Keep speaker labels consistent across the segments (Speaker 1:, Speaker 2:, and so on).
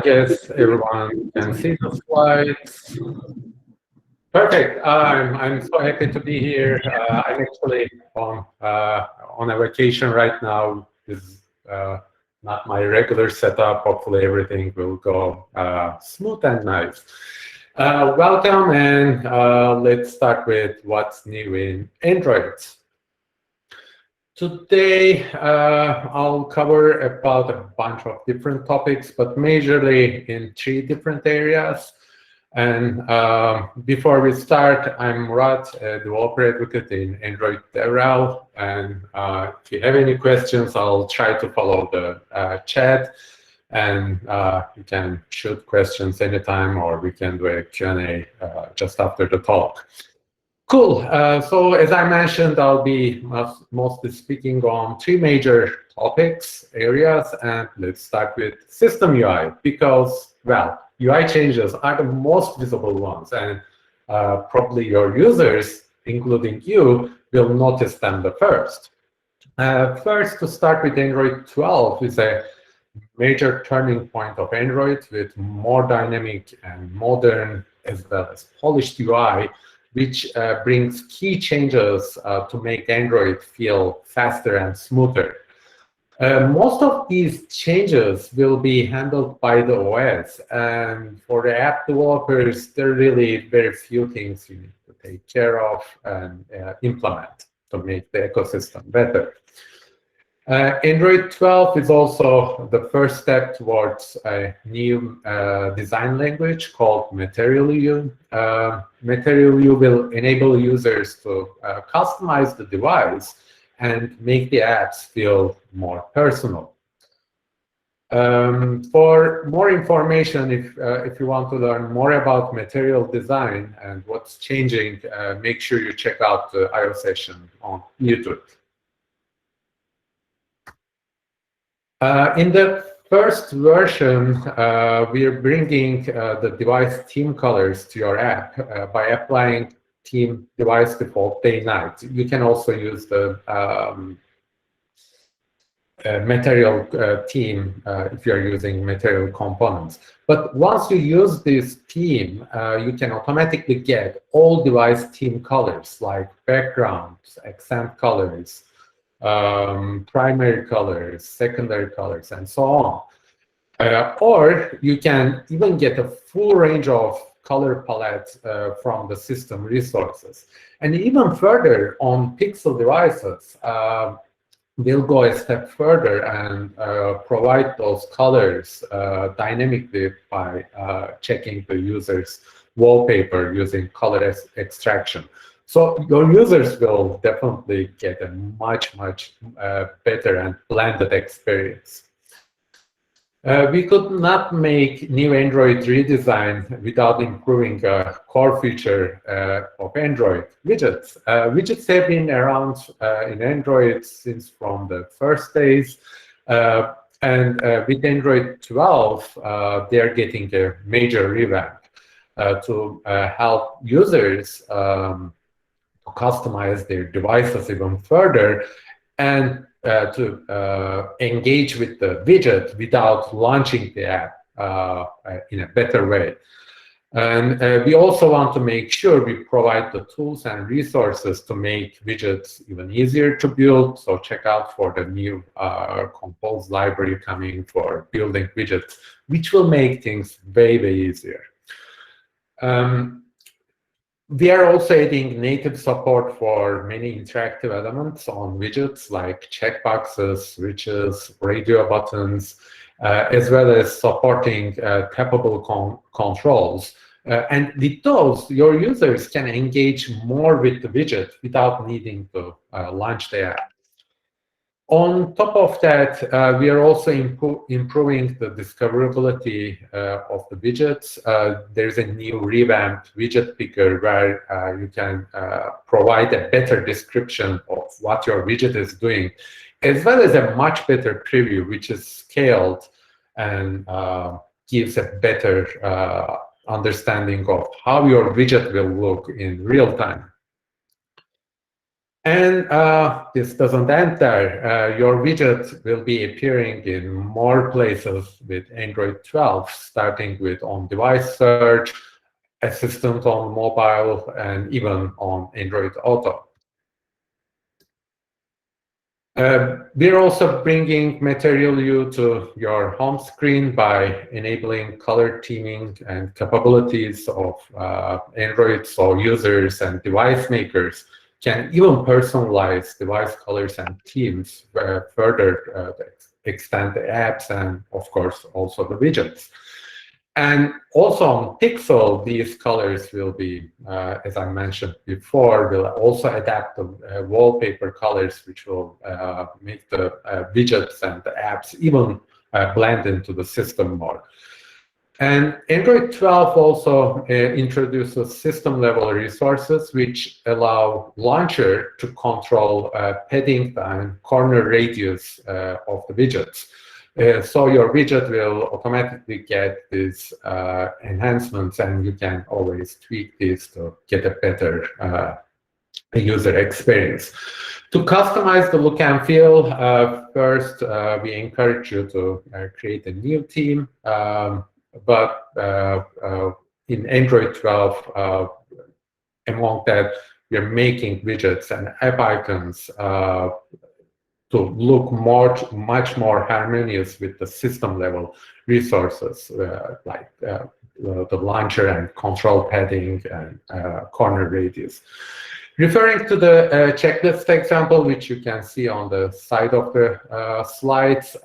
Speaker 1: I guess everyone can see the slides. Perfect. I'm so happy to be here. I'm actually on a vacation right now. This is not my regular setup. Hopefully everything will go smooth and nice. Welcome, and let's start with what's new in Android. Today, I'll cover about a bunch of different topics, but majorly in 3 different areas. And before we start, I'm Murat, a developer advocate in Android DevRel. And if you have any questions, I'll try to follow the chat. And you can shoot questions anytime, or we can do a Q&A just after the talk. Cool. So as I mentioned, I'll be mostly speaking on 3 major topics, areas, and let's start with system UI because, well, UI changes are the most visible ones, and probably your users, including you, will notice them the first. First, to start with Android 12 is a major turning point of Android with more dynamic and modern as well as polished UI, which brings key changes to make Android feel faster and smoother. Most of these changes will be handled by the OS, and for the app developers, there are really very few things you need to take care of and implement to make the ecosystem better. Android 12 is also the first step towards a new design language called Material View. Material View will enable users to customize the device and make the apps feel more personal. For more information, if you want to learn more about material design and what's changing, make sure you check out the I/O session on YouTube. In the first version, we are bringing the device theme colors to your app by applying theme device default day-night. You can also use the material theme if you are using material components. But once you use this theme, you can automatically get all device theme colors like backgrounds, accent colors, primary colors, secondary colors, and so on. Or you can even get a full range of color palette from the system resources. And even further, on Pixel devices, we'll go a step further and provide those colors dynamically by checking the user's wallpaper using color extraction. So your users will definitely get a much better and blended experience. We could not make new Android redesign without improving a core feature of Android, widgets. Widgets have been around in Android since from the first days. And with Android 12, they are getting a major revamp to help users customize their devices even further and to engage with the widget without launching the app in a better way. And we also want to make sure we provide the tools and resources to make widgets even easier to build. So check out for the new Compose library coming for building widgets, which will make things way easier. We are also adding native support for many interactive elements on widgets like checkboxes, switches, radio buttons, as well as supporting tappable controls. And with those, your users can engage more with the widget without needing to launch the app. On top of that, we are also improving the discoverability of the widgets. There's a new revamped widget picker where you can provide a better description of what your widget is doing, as well as a much better preview, which is scaled and gives a better understanding of how your widget will look in real time. And this doesn't end there. Your widget will be appearing in more places with Android 12, starting with on-device search, assistant on mobile, and even on Android Auto. We're also bringing Material View to your home screen by enabling color theming and capabilities of Android, so users and device makers can even personalize device colors and themes further extend the apps and, of course, also the widgets. And also on Pixel, these colors will be, as I mentioned before, will also adapt the wallpaper colors, which will make the widgets and the apps even blend into the system more. And Android 12 also introduces system-level resources, which allow launcher to control padding and corner radius of the widgets. So your widget will automatically get these enhancements, and you can always tweak these to get a better user experience. To customize the look and feel, first, we encourage you to create a new theme. But in Android 12, among that, we're making widgets and app icons to look much more harmonious with the system-level resources, like the launcher and control padding and corner radius. Referring to the checklist example, which you can see on the side of the slides,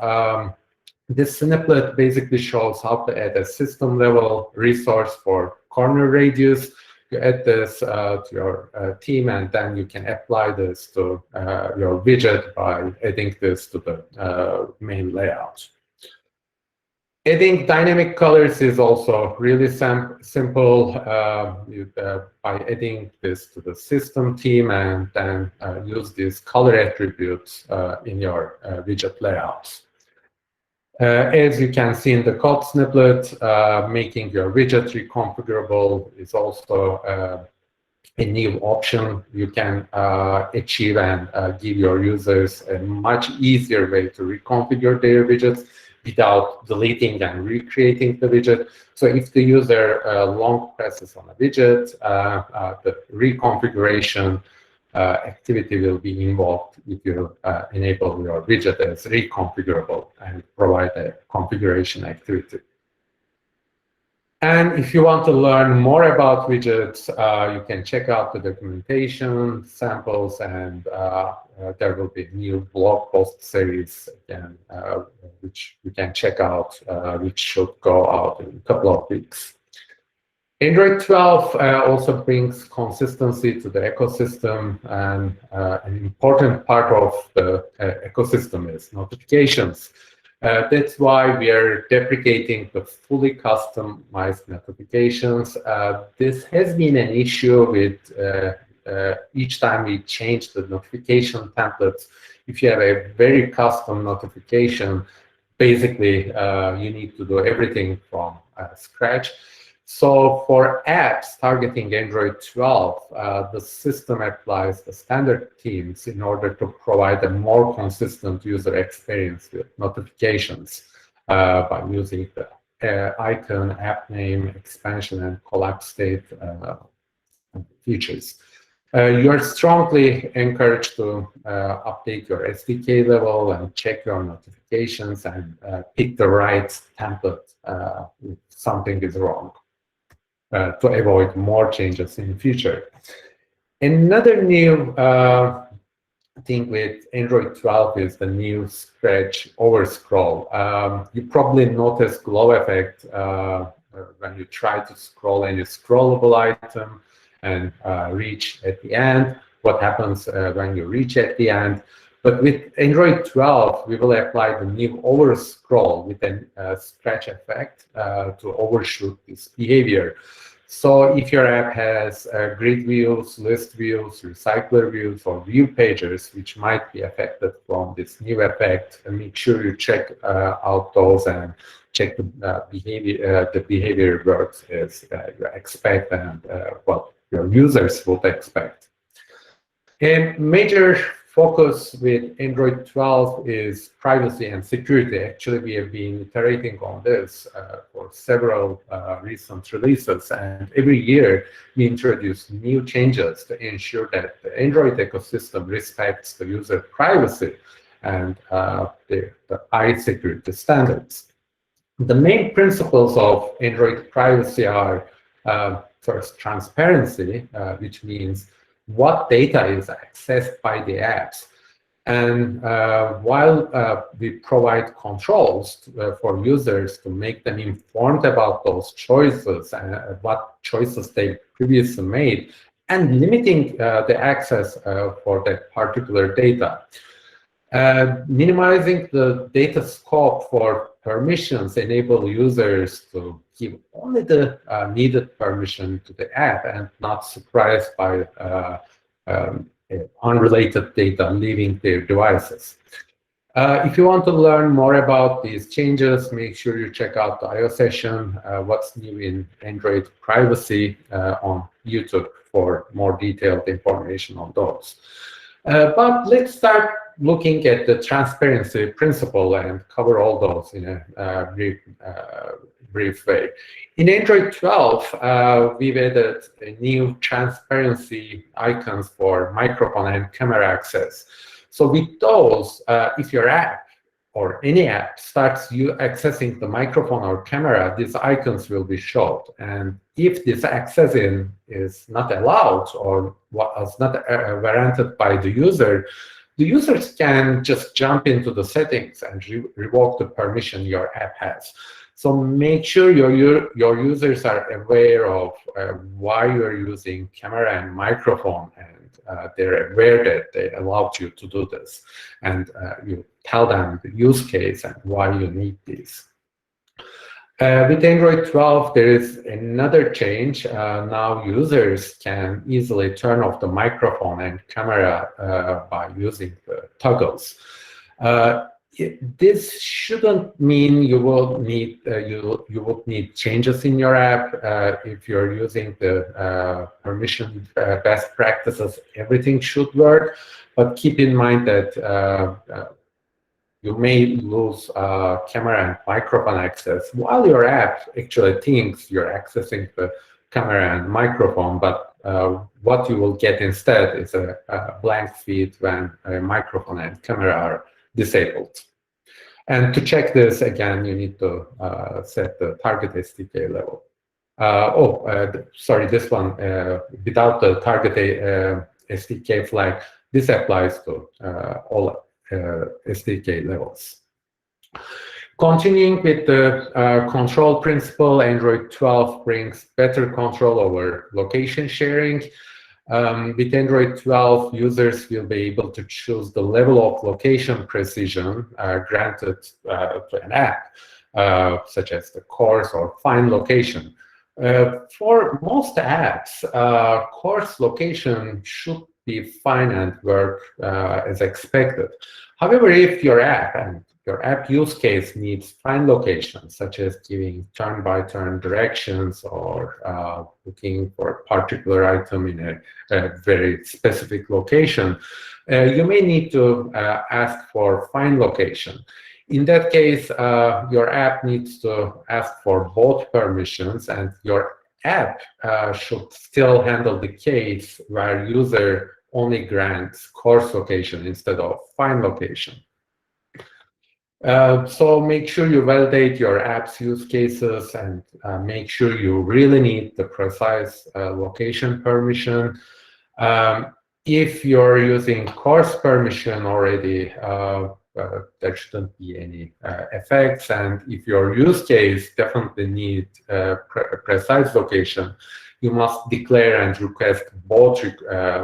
Speaker 1: this snippet basically shows how to add a system-level resource for corner radius. You add this to your theme, and then you can apply this to your widget by adding this to the main layout. Adding dynamic colors is also really simple by adding this to the system theme and then use these color attributes in your widget layouts. As you can see in the code snippet, making your widget reconfigurable is also a new option. You can achieve and give your users a much easier way to reconfigure their widgets without deleting and recreating the widget. So if the user long presses on a widget, the reconfiguration activity will be involved if you enable your widget as reconfigurable and provide a configuration activity. And if you want to learn more about widgets, you can check out the documentation, samples, and there will be a new blog post series again, which you can check out, which should go out in a couple of weeks. Android 12 also brings consistency to the ecosystem, and an important part of the ecosystem is notifications. That's why we are deprecating the fully customized notifications. This has been an issue with each time we change the notification templates. If you have a very custom notification, basically you need to do everything from scratch. So for apps targeting Android 12, the system applies the standard themes in order to provide a more consistent user experience with notifications by using the icon, app name, expansion, and collapse state features. You are strongly encouraged to update your SDK level and check your notifications and pick the right template if something is wrong, to avoid more changes in the future. Another new thing with Android 12 is the new stretch over scroll. You probably noticed glow effect when you try to scroll any scrollable item and reach at the end. What happens when you reach at the end? But with Android 12, we will apply the new over scroll with a stretch effect to overshoot this behavior. So if your app has grid views, list views, recycler views, or view pages, which might be affected from this new effect, make sure you check out those and check the behavior works as you expect and what your users would expect. A major focus with Android 12 is privacy and security. Actually, we have been iterating on this for several recent releases, and every year we introduce new changes to ensure that the Android ecosystem respects the user privacy and the high security standards. The main principles of Android privacy are first, transparency, which means what data is accessed by the apps. And while we provide controls for users to make them informed about those choices and what choices they previously made, and limiting the access for that particular data. Minimizing the data scope for permissions enable users to give only the needed permission to the app and not surprised by unrelated data leaving their devices. If you want to learn more about these changes, make sure you check out the I/O session, What's New in Android Privacy on YouTube for more detailed information on those. But let's start looking at the transparency principle and cover all those in a brief way. In Android 12, we've added new transparency icons for microphone and camera access. So with those, if your app or any app starts you accessing the microphone or camera, these icons will be shown. And if this accessing is not allowed or was not warranted by the users can just jump into the settings and revoke the permission your app has. So make sure your users are aware of why you're using camera and microphone, and they're aware that they allowed you to do this. And you tell them the use case and why you need these. With Android 12, there is another change. Now users can easily turn off the microphone and camera by using the toggles. This shouldn't mean you will need you would need changes in your app if you're using the permission best practices. Everything should work, but keep in mind that you may lose camera and microphone access while your app actually thinks you're accessing the camera and microphone, but what you will get instead is a blank feed when a microphone and camera are disabled. And to check this, again, you need to set the target SDK level. Sorry, this one, without the target SDK flag, this applies to all SDK levels. Continuing with the control principle, Android 12 brings better control over location sharing. With Android 12, users will be able to choose the level of location precision granted to an app, such as the coarse or fine location. For most apps, coarse location should be fine and work as expected. However, if your app use case needs fine location, such as giving turn-by-turn directions or looking for a particular item in a very specific location, you may need to ask for fine location. In that case, your app needs to ask for both permissions, and your app should still handle the case where user only grants coarse location instead of fine location. So make sure you validate your app's use cases and make sure you really need the precise location permission. If you're using coarse permission already, there shouldn't be any effects. And if your use case definitely needs precise location, you must declare and request both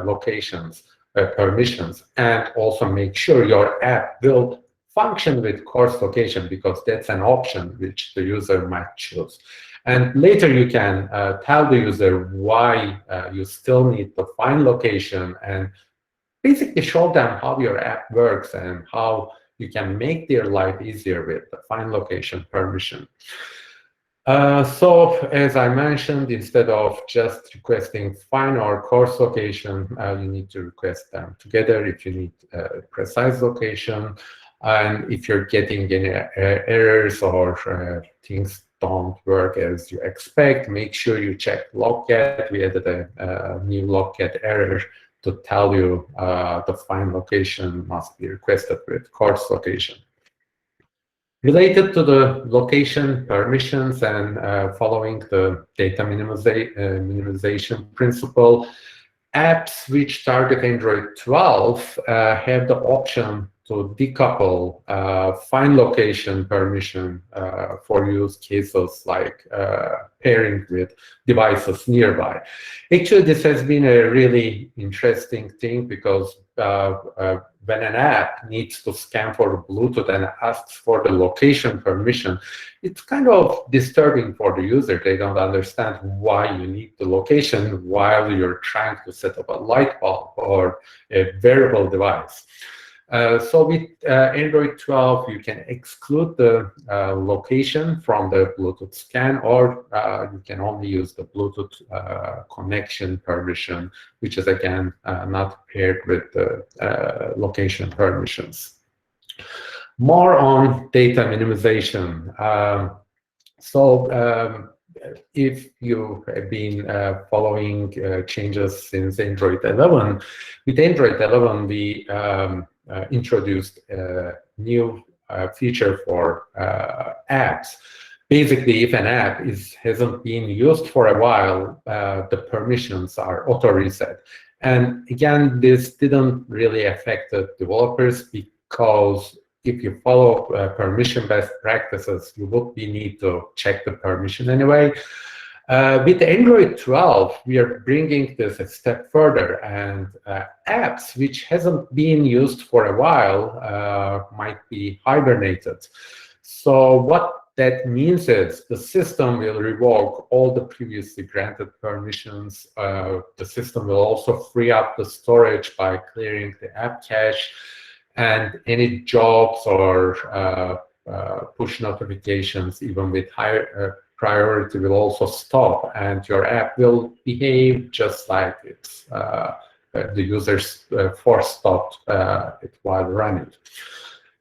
Speaker 1: locations permissions, and also make sure your app will function with coarse location, because that's an option which the user might choose. And later you can tell the user why you still need the fine location, and basically show them how your app works and how you can make their life easier with the fine location permission. So, as I mentioned, instead of just requesting find or course location, you need to request them together if you need precise location. And if you're getting any errors or things don't work as you expect, make sure you check logget. We added a new logget error to tell you the find location must be requested with course location. Related to the location permissions and following the data minimization principle, apps which target Android 12 have the option to decouple find location permission for use cases like pairing with devices nearby. Actually, this has been a really interesting thing because when an app needs to scan for Bluetooth and asks for the location permission, it's kind of disturbing for the user. They don't understand why you need the location while you're trying to set up a light bulb or a wearable device. So with Android 12, you can exclude the location from the Bluetooth scan, or you can only use the Bluetooth connection permission, which is again not paired with the location permissions. More on data minimization. If you have been following changes since Android 11, with Android 11, we introduced a new feature for apps. Basically, if an app hasn't been used for a while, the permissions are auto-reset. And again, this didn't really affect the developers because if you follow permission-based practices, you would need to check the permission anyway. With Android 12, we are bringing this a step further, and apps which hasn't been used for a while might be hibernated. So what that means is the system will revoke all the previously granted permissions. The system will also free up the storage by clearing the app cache, and any jobs or push notifications, even with higher priority, will also stop, and your app will behave just like it's the users force stopped it while running.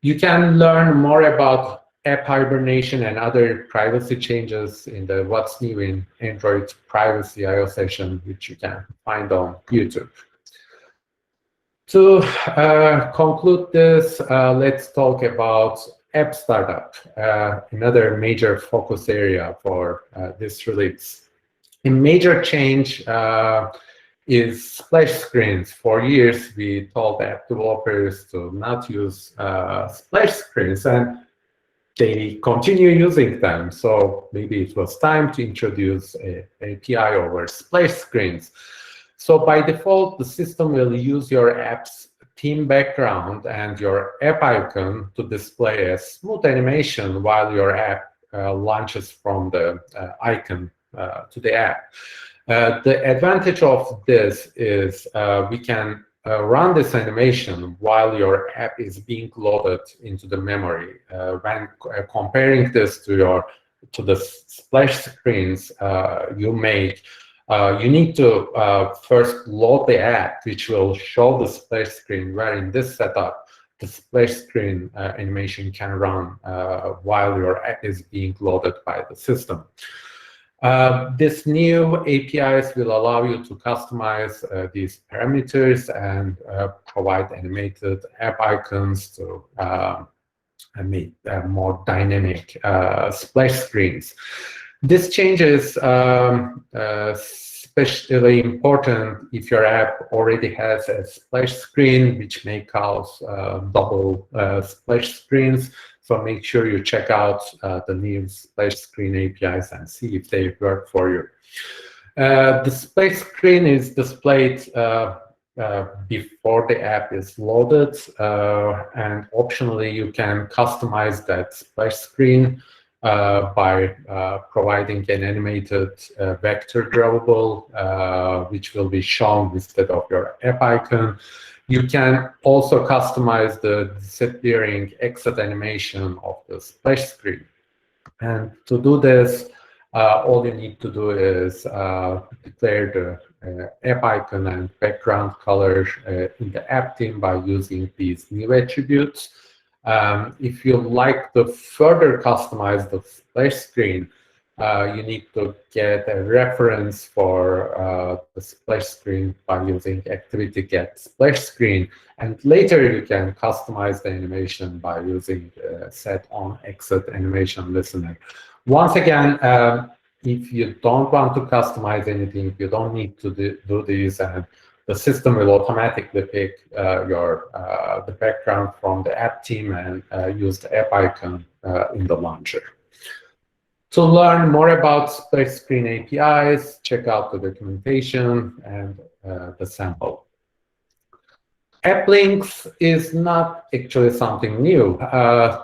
Speaker 1: You can learn more about app hibernation and other privacy changes in the What's New in Android Privacy IO session, which you can find on YouTube. To conclude this, let's talk about app startup, another major focus area for this release. A major change is splash screens. For years, we told app developers to not use splash screens, and they continue using them. So maybe it was time to introduce an API over splash screens. So by default, the system will use your app's theme background and your app icon to display a smooth animation while your app launches from the icon to the app. The advantage of this is we can run this animation while your app is being loaded into the memory. When comparing this to the splash screens you make, you need to first load the app, which will show the splash screen, where in this setup, the splash screen animation can run while your app is being loaded by the system. This new APIs will allow you to customize these parameters and provide animated app icons to make more dynamic splash screens. This change is especially important if your app already has a splash screen, which may cause double splash screens. So make sure you check out the new splash screen APIs and see if they work for you. The splash screen is displayed before the app is loaded, and optionally you can customize that splash screen by providing an animated vector drawable, which will be shown instead of your app icon. You can also customize the disappearing exit animation of the splash screen. And to do this, All you need to do is declare the app icon and background color in the app theme by using these new attributes. If you like to further customize the splash screen, you need to get a reference for the splash screen by using activity get splash screen, and later you can customize the animation by using set on exit animation listener. Once again, if you don't want to customize anything, you don't need to do this, and the system will automatically pick the background from the app theme and use the app icon in the launcher. To learn more about splash screen APIs, check out the documentation and the sample. App links is not actually something new.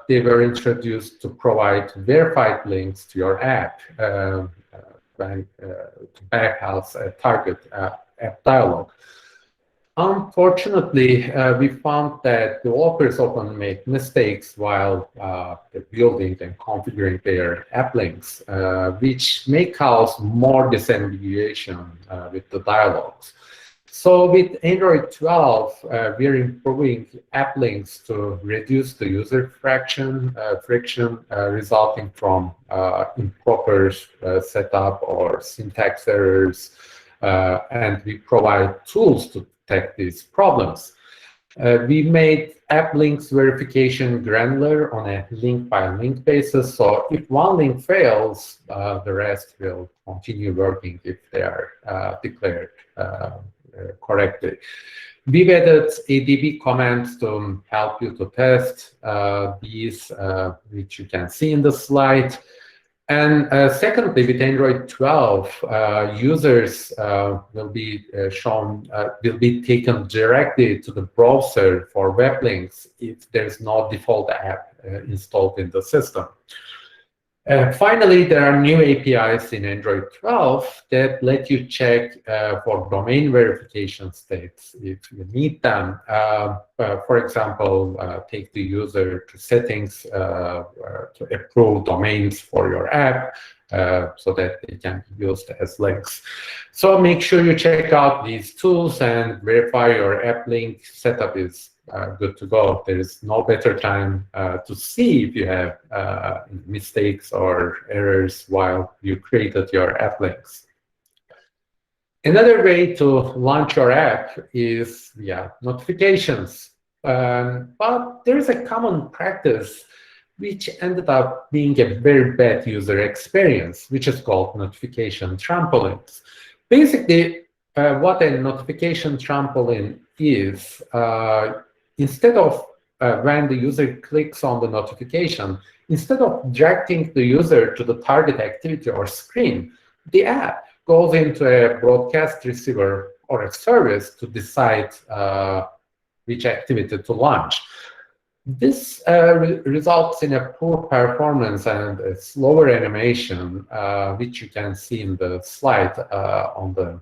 Speaker 1: They were introduced to provide verified links to your app to bypass a target app dialog. Unfortunately, we found that developers often make mistakes while building and configuring their app links, which may cause more disambiguation with the dialogues. So with Android 12, we're improving app links to reduce the user friction resulting from improper setup or syntax errors, and we provide tools to detect these problems. We made app links verification granular on a link-by-link basis, so if one link fails, the rest will continue working if they are declared correctly. We've added ADB commands to help you to test these, which you can see in the slide. And secondly, with Android 12, users will be taken directly to the browser for web links if there's no default app installed in the system. Finally, there are new APIs in Android 12 that let you check for domain verification states if you need them. For example, take the user to settings to approve domains for your app so that they can be used as links. So make sure you check out these tools and verify your app link setup is good to go. There is no better time to see if you have mistakes or errors while you created your app links. Another way to launch your app is via notifications. But there is a common practice which ended up being a very bad user experience, which is called notification trampolines. Basically, what a notification trampoline is, instead of when the user clicks on the notification, instead of directing the user to the target activity or screen, the app goes into a broadcast receiver or a service to decide which activity to launch. This results in a poor performance and a slower animation, which you can see in the slide on the,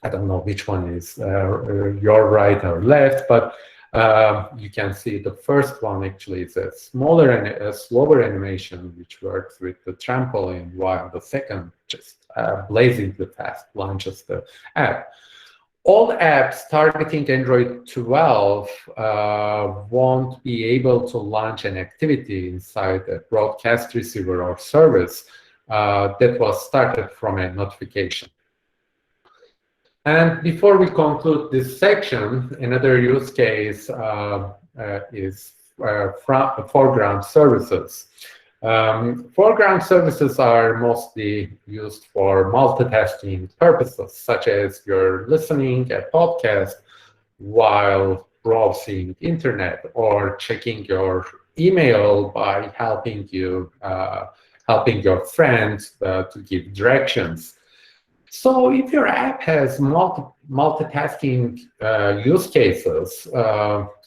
Speaker 1: I don't know which one is your right or left, but you can see the first one actually is a smaller and a slower animation, which works with the trampoline, while the second just blazingly fast launches the app. All apps targeting Android 12 won't be able to launch an activity inside a broadcast receiver or service that was started from a notification. And before we conclude this section, another use case is foreground services. Foreground services are mostly used for multitasking purposes, such as you're listening a podcast while browsing internet or checking your email by helping your friends to give directions. So if your app has multitasking use cases,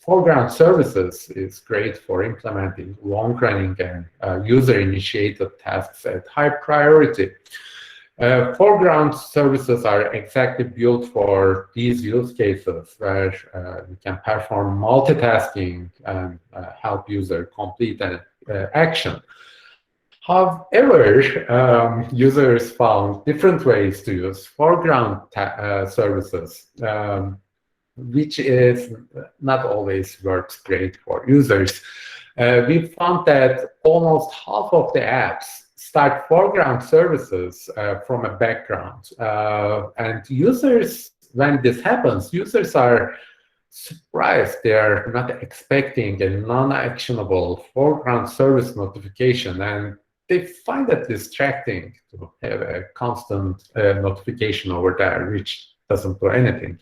Speaker 1: Foreground Services is great for implementing long-running and user-initiated tasks at high priority. Foreground Services are exactly built for these use cases where you can perform multitasking and help user complete an action. However, users found different ways to use foreground services, which is not always works great for users. We found that almost half of the apps start foreground services from a background. And users, when this happens, users are surprised. They are not expecting a non-actionable foreground service notification, and they find it distracting to have a constant notification over there, which doesn't do anything.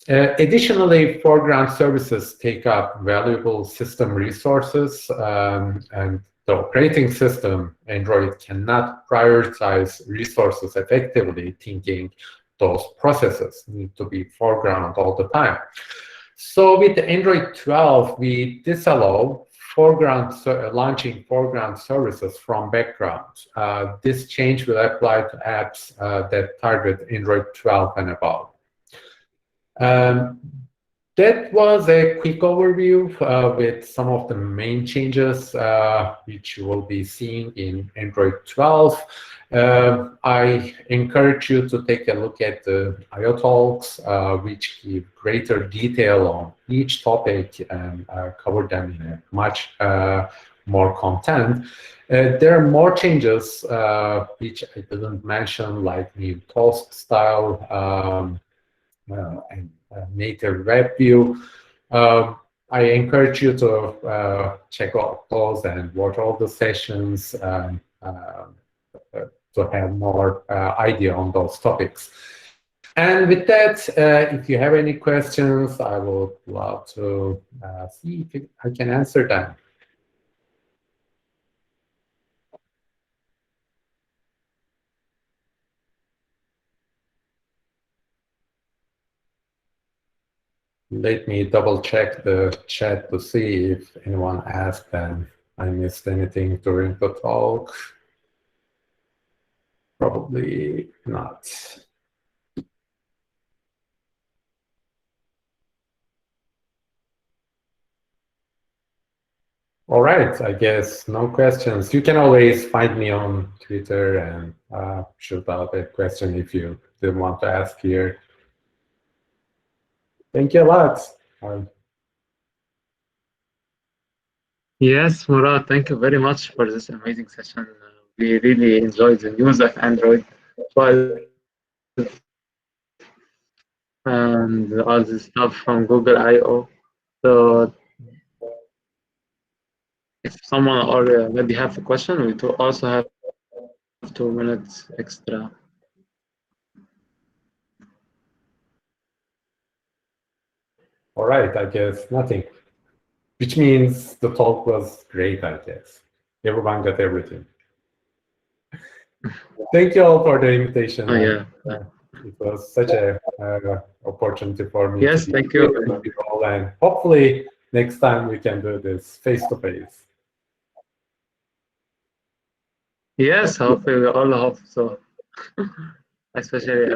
Speaker 1: Additionally, foreground services take up valuable system resources, and the operating system, Android, cannot prioritize resources effectively, thinking those processes need to be foreground all the time. So with Android 12, we disallow launching foreground services from background. This change will apply to apps that target Android 12 and above. That was a quick overview with some of the main changes which you will be seeing in Android 12. I encourage you to take a look at the I/O talks, which give greater detail on each topic and cover them in a much more content. There are more changes which I didn't mention, like new toast style, and native web view. I encourage you to check out those and watch all the sessions to have more idea on those topics. And with that, if you have any questions, I would love to see if I can answer them. Let me double check the chat to see if anyone asked and I missed anything during the talk. Probably not. All right, I guess no questions. You can always find me on Twitter and shoot out a question if you didn't want to ask here. Thank you a lot.
Speaker 2: Yes, Murad, thank you very much for this amazing session. We really enjoyed the news of Android 12 and all this stuff from Google I/O. So if someone or maybe have a question, we do also have 2 minutes extra.
Speaker 1: All right, I guess nothing. Which means the talk was great, I guess. Everyone got everything. Thank you all for the invitation.
Speaker 2: Oh, yeah.
Speaker 1: It was such a opportunity for me
Speaker 2: Yes,
Speaker 1: to be
Speaker 2: thank you.
Speaker 1: with you all, and hopefully next time we can do this face-to-face.
Speaker 2: Yes, hopefully we all hope so. Especially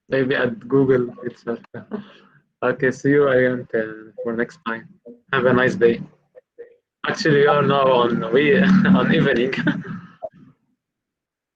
Speaker 2: maybe at Google itself. Okay, see you again for next time. Have a nice day. Actually, you are now on on evening.